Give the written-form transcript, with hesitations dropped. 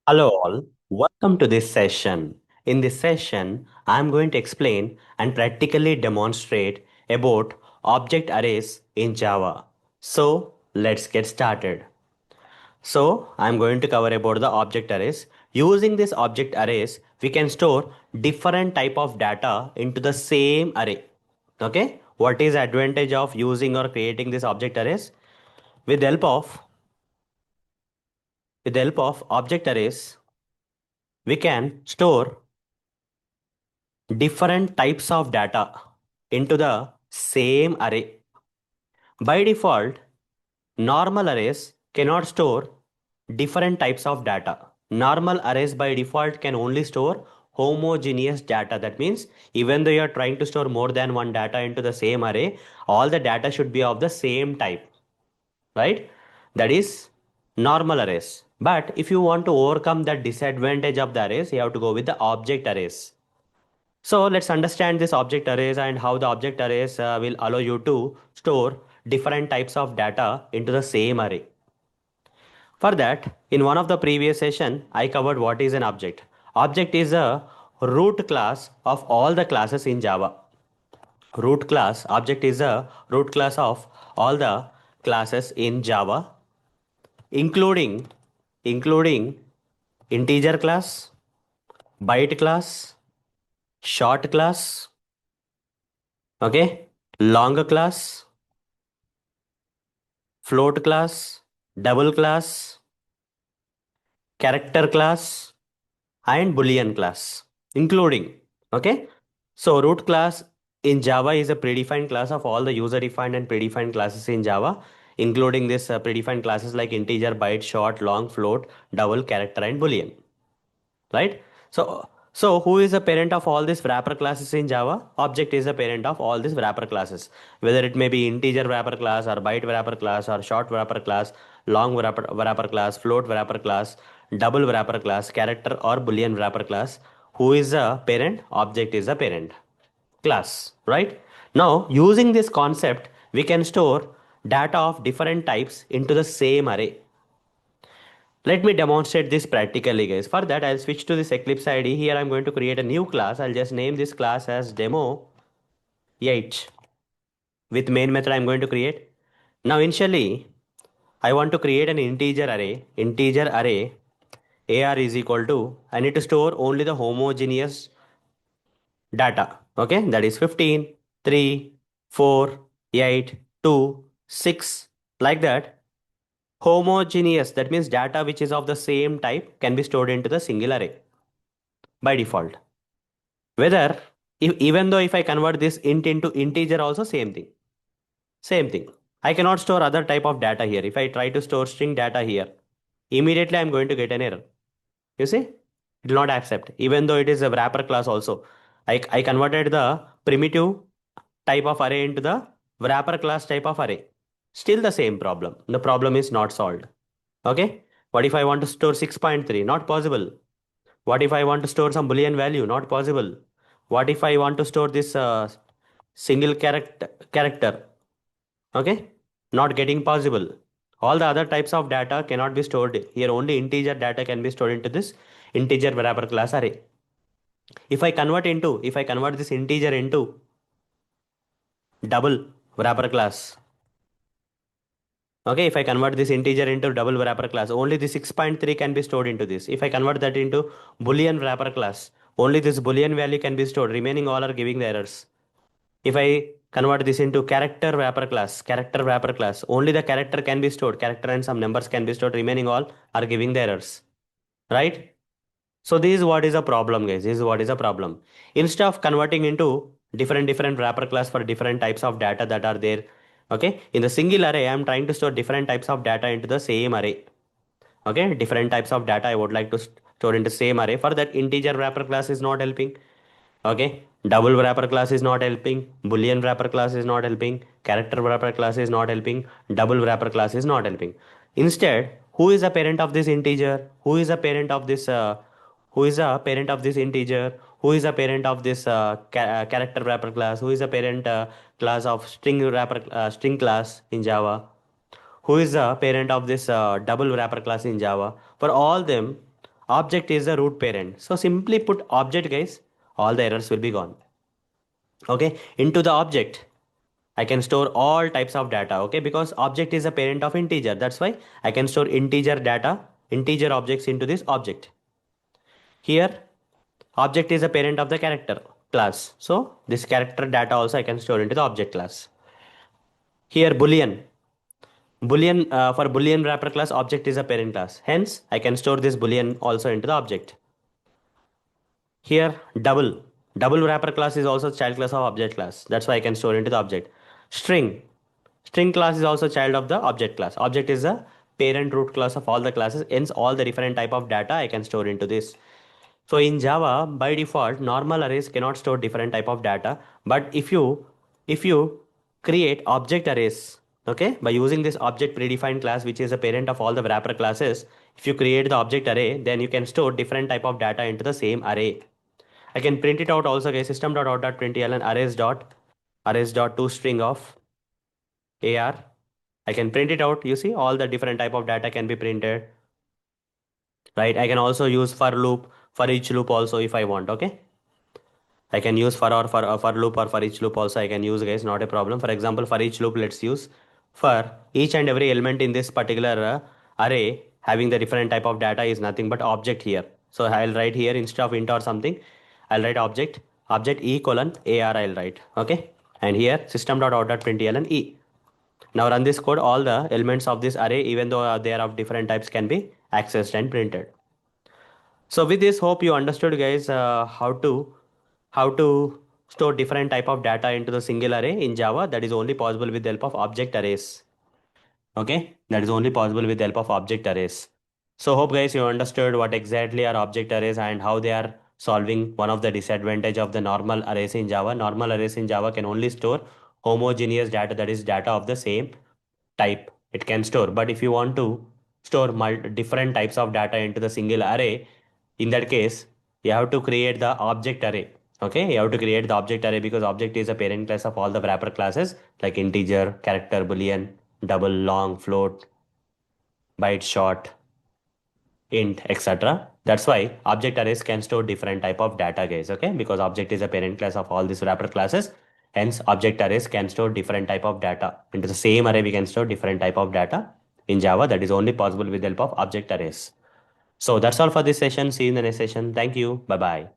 Hello all, welcome to this session. In this session, I am going to explain and practically demonstrate about object arrays in Java. So let's get started. So I'm going to cover about the object arrays. Using this object arrays, we can store different type of data into the same array. Okay, what is advantage of using or creating this object arrays? With the help of object arrays, we can store different types of data into the same array. By default, normal arrays cannot store different types of data. Normal arrays by default can only store homogeneous data. That means even though you are trying to store more than one data into the same array, all the data should be of the same type, right? That is normal arrays. But if you want to overcome that disadvantage of the arrays, you have to go with the object arrays. So let's understand this object arrays and how the object arrays will allow you to store different types of data into the same array. For that, in one of the previous session, I covered what is an object. Object is a root class of all the classes in Java. Object is a root class of all the classes in Java, including including integer class, byte class, short class, okay, long class, float class, double class, character class, and Boolean class, including. Okay. So root class in Java is a predefined class of all the user defined and predefined classes in Java, including this predefined classes like integer, byte, short, long, float, double, character, and Boolean. Right? So who is the parent of all these wrapper classes in Java? Object is the parent of all these wrapper classes, whether it may be integer wrapper class or byte wrapper class or short wrapper class, long wrapper class, float wrapper class, double wrapper class, character or boolean wrapper class. Who is the parent? Object is the parent class, right? Now using this concept, we can store data of different types into the same array. Let me demonstrate this practically, guys. For that, I'll switch to this Eclipse IDE. Here I'm going to create a new class. I'll just name this class as demo 8. With main method I'm going to create. Now initially, I want to create an integer array. Integer array AR is equal to, I need to store only the homogeneous data. Okay, that is 15, 3, 4, 8, 2, 6, like that. Homogeneous, that means data which is of the same type can be stored into the single array by default. Whether, even though if I convert this int into integer also same thing. Same thing. I cannot store other type of data here. If I try to store string data here, immediately I'm going to get an error. You see? It will not accept. Even though it is a wrapper class also. I converted the primitive type of array into the wrapper class type of array. Still the same problem. The problem is not solved. Okay? What if I want to store 6.3? Not possible. What if I want to store some boolean value? Not possible. What if I want to store this single character? Okay, not getting possible. All the other types of data cannot be stored here. Only integer data can be stored into this integer wrapper class array. If I convert this integer into double wrapper class. Okay, if I convert this integer into double wrapper class, only the 6.3 can be stored into this. If I convert that into boolean wrapper class, only this boolean value can be stored. Remaining all are giving the errors. If I convert this into character wrapper class, only the character can be stored. Character and some numbers can be stored. Remaining all are giving the errors. Right? So this is what is a problem, guys. This is what is a problem. Instead of converting into different wrapper class for different types of data that are there, okay, in the single array, I am trying to store different types of data into the same array. Okay, different types of data I would like to store into same array. For that, integer wrapper class is not helping. Okay, double wrapper class is not helping. Boolean wrapper class is not helping. Character wrapper class is not helping. Double wrapper class is not helping. Instead, who is a parent of this integer? Who is a parent of this? Who is a parent of this integer? Who is a parent of this character wrapper class? Who is a parent class of string class in Java? Who is the parent of this double wrapper class in Java? For all them, Object is the root parent. So simply put object, guys. All the errors will be gone. Okay. Into the object, I can store all types of data. Okay. Because object is a parent of integer. That's why I can store integer data, integer objects into this object. Here, object is a parent of the character class. So this character data also I can store into the object class. Here, Boolean. For Boolean wrapper class, object is a parent class. Hence, I can store this Boolean also into the object. Here, double wrapper class is also child class of object class. That's why I can store into the object. String. String class is also child of the object class. Object is the parent root class of all the classes. Hence, all the different type of data I can store into this. So in Java, by default, normal arrays cannot store different type of data. But if you create object arrays, okay, by using this object predefined class, which is a parent of all the wrapper classes, if you create the object array, then you can store different type of data into the same array. I can print it out also, guys. System.out.println arrays.toString of AR. I can print it out. You see, all the different type of data can be printed, right? I can also use for loop, for each loop also if I want. Okay. I can use for loop or for each loop also I can use, guys, not a problem. For example, for each loop, let's use for each and every element in this particular array having the different type of data is nothing but object here. So I'll write here instead of int or something, I'll write object e colon AR I'll write. Okay. And here system.out.println e. Now run this code, all the elements of this array, even though they are of different types, can be accessed and printed. So with this, hope you understood, guys, how to store different type of data into the single array in Java. That is only possible with the help of object arrays. Okay, that is only possible with the help of object arrays. So hope, guys, you understood what exactly are object arrays and how they are solving one of the disadvantage of the normal arrays in Java. Normal arrays in Java can only store homogeneous data, that is data of the same type it can store. But if you want to store different types of data into the single array, in that case, you have to create the object array. Okay, you have to create the object array because object is a parent class of all the wrapper classes like integer, character, boolean, double, long, float, byte, short, int, etc. That's why object arrays can store different type of data, guys. Okay, because object is a parent class of all these wrapper classes. Hence, object arrays can store different type of data. Into the same array, we can store different type of data in Java. That is only possible with the help of object arrays. So that's all for this session. See you in the next session. Thank you. Bye bye.